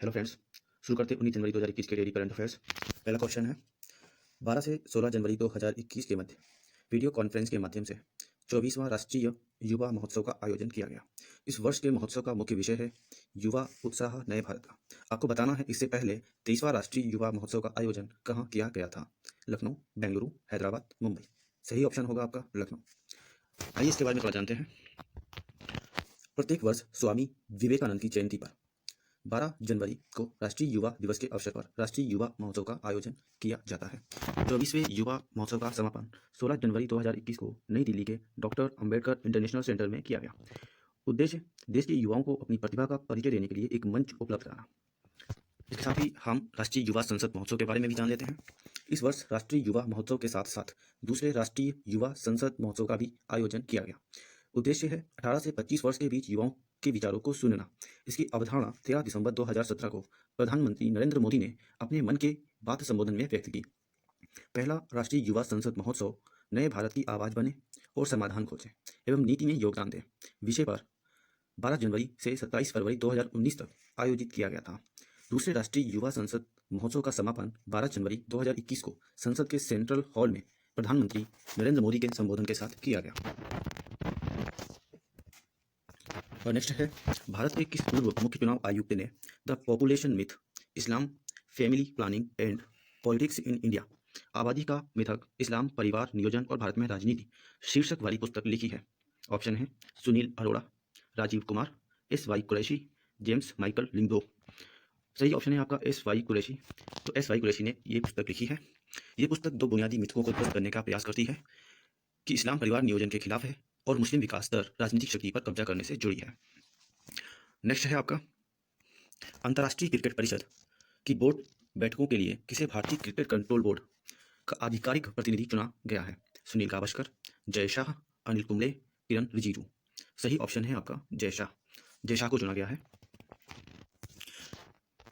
Hello friends, शुरू करते 19 जनवरी 2021 के डेली करंट अफेयर्स। पहला क्वेश्चन है, 12 से 16 जनवरी 2021 के मध्य वीडियो कॉन्फ्रेंस के माध्यम से 24वां राष्ट्रीय युवा महोत्सव का आयोजन किया गया। इस वर्ष के महोत्सव का मुख्य विषय है युवा उत्साह नए भारत का। आपको बताना है इससे पहले 23वां राष्ट्रीय युवा महोत्सव का आयोजन कहाँ किया गया था? लखनऊ, बेंगलुरु, हैदराबाद, मुंबई। सही ऑप्शन होगा आपका लखनऊ। आइए इसके बारे में थोड़ा जानते हैं। प्रत्येक वर्ष स्वामी विवेकानंद की जयंती पर 12 जनवरी को राष्ट्रीय युवा दिवस के अवसर पर राष्ट्रीय युवा महोत्सव का आयोजन किया जाता है। 24वें युवा महोत्सव का समापन 16 जनवरी 2021 को नई दिल्ली के डॉक्टर अंबेडकर इंटरनेशनल सेंटर में किया गया। उद्देश्य देश के युवाओं को अपनी प्रतिभा का परिचय देने के लिए एक मंच उपलब्ध कराना। इसके साथ ही हम राष्ट्रीय युवा संसद महोत्सव के बारे में भी जान लेते हैं। इस वर्ष राष्ट्रीय युवा महोत्सव के साथ साथ दूसरे राष्ट्रीय युवा संसद महोत्सव का भी आयोजन किया गया। उद्देश्य है 18 से 25 वर्ष के बीच युवाओं के विचारों को सुनना। इसकी अवधारणा 13 दिसंबर 2017 को प्रधानमंत्री नरेंद्र मोदी ने अपने मन के बात संबोधन में व्यक्त की। पहला राष्ट्रीय युवा संसद महोत्सव नए भारत की आवाज बने और समाधान खोजें एवं नीति में योगदान दें विषय पर 12 जनवरी से 27 फरवरी 2019 तक आयोजित किया गया था। दूसरे राष्ट्रीय युवा संसद महोत्सव का समापन 12 जनवरी 2021 को संसद के सेंट्रल हॉल में प्रधानमंत्री नरेंद्र मोदी के संबोधन के साथ किया गया। और नेक्स्ट है, भारत के किस पूर्व मुख्य चुनाव आयुक्त ने the population myth, Islam, family planning and politics in India, आबादी का मिथक, इस्लाम, परिवार नियोजन और भारत में राजनीति शीर्षक वाली पुस्तक लिखी है? ऑप्शन है Sunil Arora, Rajiv Kumar, S Y Qureshi, James Michael Lyngdoh. सही ऑप्शन है आपका एस वाई कुरैशी। तो एस वाई कुरैशी ने ये पुस्तक लिखी है। ये पुस्तक दो बुनियादी मिथकों को ध्वस्त करने का प्रयास करती है कि इस्लाम परिवार नियोजन के खिलाफ है और मुस्लिम विकास दर राजनीतिक शक्ति पर कब्जा करने से जुड़ी है। नेक्स्ट है आपका, अंतर्राष्ट्रीय क्रिकेट परिषद की बोर्ड बैठकों के लिए किसे भारतीय क्रिकेट कंट्रोल बोर्ड का आधिकारिक प्रतिनिधि चुना गया है? सुनील गावस्कर, जय शाह, अनिल कुंबले, किरण रिजिजू। सही ऑप्शन है आपका जय शाह। जय शाह को चुना गया है।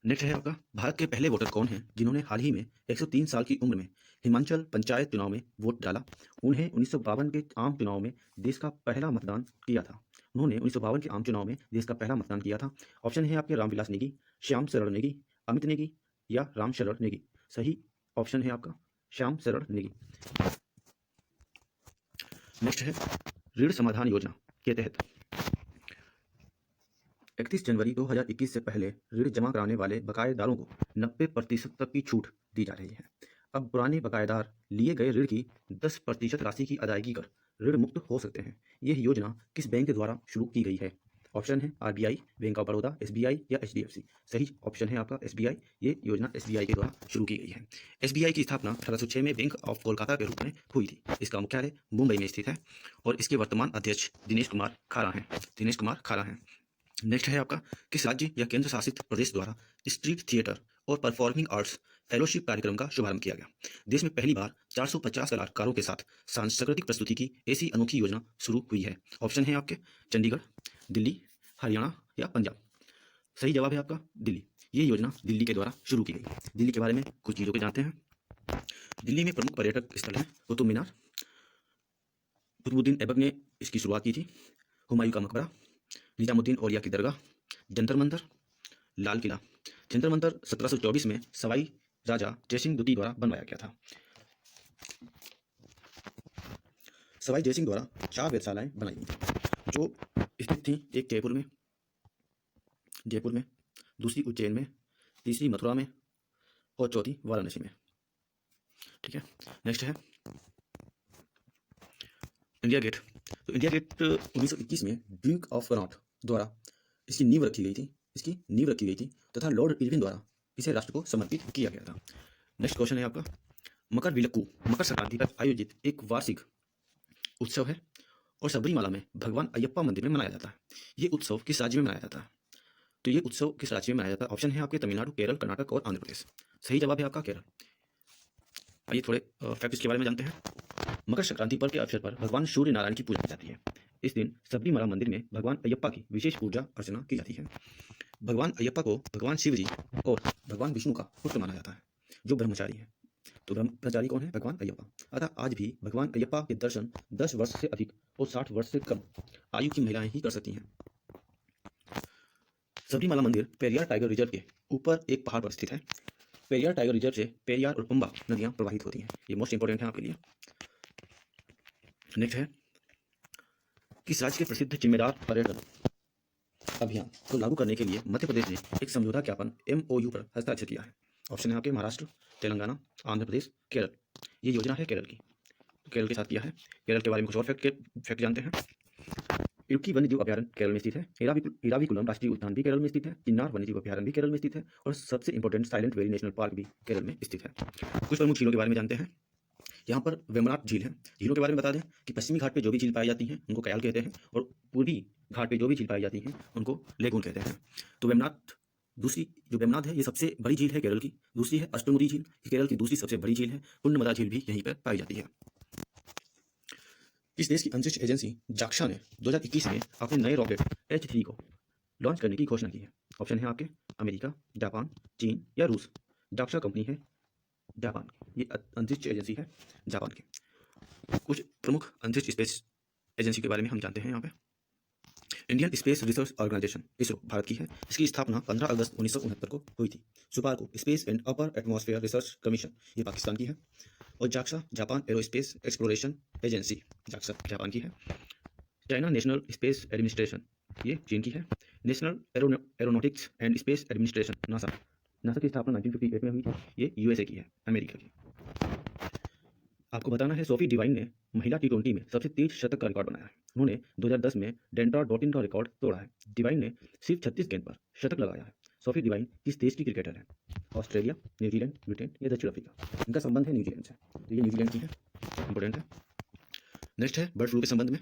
नेक्स्ट है आपका, भारत के पहले वोटर कौन हैं जिन्होंने हाल ही में 103 साल की उम्र में हिमाचल पंचायत चुनाव में वोट डाला? उन्हें 1952 के आम चुनाव में देश का पहला मतदान किया था। उन्होंने 1952 के आम चुनाव में देश का पहला मतदान किया था। ऑप्शन है आपके रामविलास नेगी, श्याम शरण नेगी, अमित नेगी या राम शरण नेगी। सही ऑप्शन है आपका श्याम शरण नेगी। नेक्स्ट है, ऋण समाधान योजना के तहत 31 जनवरी 2021 से पहले ऋण जमा कराने वाले बकायेदारों को 90% तक की छूट दी जा रही है। अब पुराने बकायेदार लिए गए ऋण की 10% राशि की अदायगी कर ऋण मुक्त हो सकते हैं। यह योजना किस बैंक द्वारा शुरू की गई है? ऑप्शन है RBI, bank of Baroda, SBI या एचडीएफसी। सही ऑप्शन है आपका एसबीआई। ये योजना एसबीआई के द्वारा शुरू की गई है। एसबीआई की स्थापना 1806 में बैंक ऑफ कोलकाता के रूप में हुई थी। इसका मुख्यालय मुंबई में स्थित है और इसके वर्तमान अध्यक्ष दिनेश कुमार खारा हैं। नेक्स्ट है आपका, किस राज्य या केंद्र शासित प्रदेश द्वारा स्ट्रीट थिएटर और परफॉर्मिंग आर्ट्स फेलोशिप कार्यक्रम का शुभारंभ किया गया? देश में पहली बार 450 कलाकारों के साथ सांस्कृतिक प्रस्तुति की ऐसी अनोखी योजना शुरू हुई है। ऑप्शन है आपके चंडीगढ़, दिल्ली, हरियाणा या पंजाब। सही जवाब है आपका दिल्ली। ये योजना दिल्ली के द्वारा शुरू की गई। दिल्ली के बारे में कुछ चीज़ों को जानते हैं। दिल्ली में प्रमुख पर्यटक स्थल है कुतुब मीनार, कुतुबुद्दीन ऐबक ने इसकी शुरुआत की थी। हुमायूं का मकबरा, निजामुद्दीन औलिया की दरगाह, जंतर मंतर, लाल किला। जंतर मंतर 1724 में सवाई राजा जयसिंह द्वितीय द्वारा बनवाया गया था। सवाई जयसिंह द्वारा 4 वेधशालाएं बनाई गई थी जो स्थित थी, एक जयपुर में, दूसरी उज्जैन में, तीसरी मथुरा में और चौथी वाराणसी में। ठीक है। नेक्स्ट है इंडिया गेट। तो इंडिया गेट 1921 में ड्यूक ऑफ कनॉट द्वारा इसकी नींव रखी गई थी तथा लॉर्ड इरविन द्वारा इसे राष्ट्र को समर्पित किया गया था। नेक्स्ट क्वेश्चन है आपका, मकर विलक्कू मकर संक्रांति पर आयोजित एक वार्षिक उत्सव है और सबरीमाला में भगवान अयप्पा मंदिर में मनाया जाता है। ये उत्सव किस राज्य में मनाया जाता है? तो ये उत्सव किस राज्य में मनाया जाता है? ऑप्शन है आपके तमिलनाडु, केरल, कर्नाटक और आंध्र प्रदेश। सही जवाब है आपका केरल। आइए थोड़े फैक्ट्स के बारे में जानते हैं। मकर संक्रांति पर्व के अवसर पर भगवान सूर्य नारायण की पूजा की जाती है। इस दिन सबरीमला मंदिर में भगवान अयप्पा की विशेष पूजा अर्चना की जाती है। भगवान अयप्पा को भगवान शिव जी और भगवान विष्णु का पुत्र माना जाता है जो ब्रह्मचारी है। तो ब्रह्मचारी कौन है? भगवान अयप्पा। अतः आज भी भगवान अयप्पा के दर्शन 10 वर्ष से अधिक और 60 वर्ष से कम आयु की महिलाएं ही कर सकती हैं। सबरीमाला मंदिर पेरियार टाइगर रिजर्व के ऊपर एक पहाड़ पर स्थित है। पेरियार टाइगर रिजर्व से पेरियार और पंबा नदियां प्रवाहित होती हैं। ये मोस्ट इंपॉर्टेंट है आपके लिए। नेक्स्ट है, किस राज्य के प्रसिद्ध जिम्मेदार पर्यटन अभियान को लागू करने के लिए मध्य प्रदेश ने एक समझौता ज्ञापन MOU पर हस्ताक्षर किया है? ऑप्शन है आपके महाराष्ट्र, तेलंगाना, आंध्र प्रदेश, केरल। ये योजना है केरल की, केरल के साथ किया है। केरल के बारे में कुछ और फैक्ट जानते हैं। इडुक्की वन्यजीव अभ्यारण्य केरल में स्थित है। इराविकुलम राष्ट्रीय उद्यान भी केरल में स्थित है। चिन्नार वन्यजीव अभ्यारण्य भी केरल में स्थित है। और सबसे important silent valley national park भी केरल में स्थित है। कुछ प्रमुख झीलों के बारे में जानते हैं। यहाँ पर वेम्बनाड झील है। झीलों के बारे में बता दें कि पश्चिमी घाट पे जो भी झील पाई जाती हैं उनको कयाल कहते हैं, और पूर्वी घाट पे जो भी झील पाई जाती हैं उनको लेगून कहते हैं। तो वेम्बनाड है ये सबसे बड़ी झील है केरल की। दूसरी है अष्टमुडी झील, केरल की दूसरी सबसे बड़ी झील है। पुण्यमदा झील भी यहीं पर पाई जाती है। इस देश की अंतरिक्ष एजेंसी जाक्सा ने 2021 में अपने नए रॉकेट H3 को लॉन्च करने की घोषणा की है। ऑप्शन है आपके अमेरिका, जापान, चीन या रूस। जाक्सा कंपनी है जापान की, ये अंतरिक्ष एजेंसी है जापान की। कुछ प्रमुख अंतरिक्ष स्पेस एजेंसी के बारे में हम जानते हैं यहाँ पे। Indian Space Research Organisation ISRO Bharat की है। इसकी स्थापना 15 अगस्त 1969 को हुई थी। SUPARCO space and upper atmosphere research commission ये पाकिस्तान की है। और JAXA Japan aerospace exploration agency JAXA Japan की है। चाइना नेशनल स्पेस एडमिनिस्ट्रेशन ये चीन की है। National aeronautics and space administration NASA की स्थापना 1958 में हुई थी। ये USA की है, अमेरिका की। आपको बताना है, सोफी डिवाइन ने महिला T20 में सबसे तेज शतक का रिकॉर्ड बनाया है। उन्होंने 2010 में डेंटा डॉटिन का रिकॉर्ड तोड़ा है। डिवाइन ने सिर्फ 36 गेंद पर शतक लगाया है। सोफी डिवाइन किस देश की क्रिकेटर है? ऑस्ट्रेलिया, न्यूजीलैंड, ब्रिटेन या दक्षिण अफ्रीका। इनका संबंध है न्यूजीलैंड से, तो ये न्यूजीलैंड की है, इंपॉर्टेंट है। नेक्स्ट है बर्ड फ्लू के संबंध में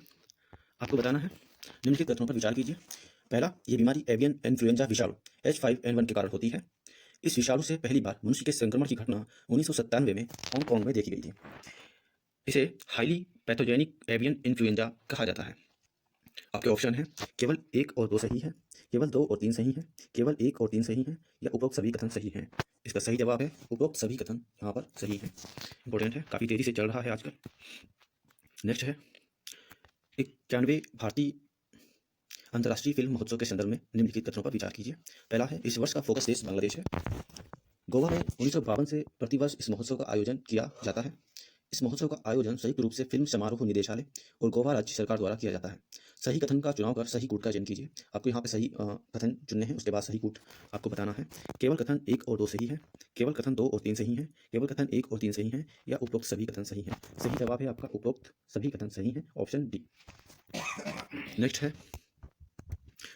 आपको बताना है। निम्नलिखित कथनों पर विचार कीजिए। पहला, ये बीमारी एवियन इन्फ्लुएंजा विषाणु H5N1 के कारण होती है। इस विषाणु से पहली बार मनुष्य के संक्रमण की घटना 1997 में हांगकांग में देखी गई थी। इसे हाईली पैथोजेनिक एवियन इन्फ्लुएंजा कहा जाता है। आपके ऑप्शन है केवल 1 और 2 सही है, केवल 2 और 3 सही है, केवल 1 और 3 सही है, या उपरोक्त सभी कथन सही हैं। इसका सही जवाब है उपरोक्त सभी कथन यहाँ पर सही है। इंपॉर्टेंट है, काफ़ी तेजी से चल रहा है आजकल। नेक्स्ट है 91वें भारतीय अंतर्राष्ट्रीय फिल्म महोत्सव के संदर्भ में निम्नलिखित कथनों पर विचार कीजिए। पहला है, इस वर्ष का फोकस देश बांग्लादेश है। गोवा में 1952 से प्रतिवर्ष इस महोत्सव का आयोजन किया जाता है। इस महोत्सव का आयोजन संयुक्त रूप से फिल्म समारोह निदेशालय और गोवा राज्य सरकार द्वारा किया जाता है। सही कथन का चुनाव कर सही कूट का चयन कीजिए। आपको यहाँ पे सही कथन चुनने हैं, उसके बाद सही कूट आपको बताना है। केवल कथन 1 और 2 सही है, केवल कथन 2 और 3 सही है, केवल कथन 1 और 3 सही है, या उपरोक्त सभी कथन सही हैं। सही जवाब है आपका उपरोक्त सभी कथन सही हैं, ऑप्शन डी। नेक्स्ट है,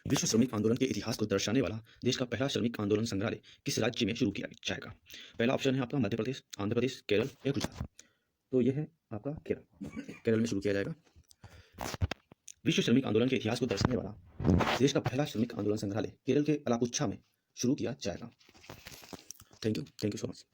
विश्व श्रमिक आंदोलन के इतिहास को दर्शाने वाला देश का पहला श्रमिक आंदोलन संग्रहालय किस राज्य में शुरू किया जाएगा? पहला ऑप्शन है आपका मध्य प्रदेश, आंध्र प्रदेश, केरल या गुजरात। तो यह है आपका केरल में शुरू किया जाएगा। विश्व श्रमिक आंदोलन के इतिहास को दर्शाने वाला देश का पहला श्रमिक आंदोलन संग्रहालय केरल के अलापुझा में शुरू किया जाएगा। Thank you so much.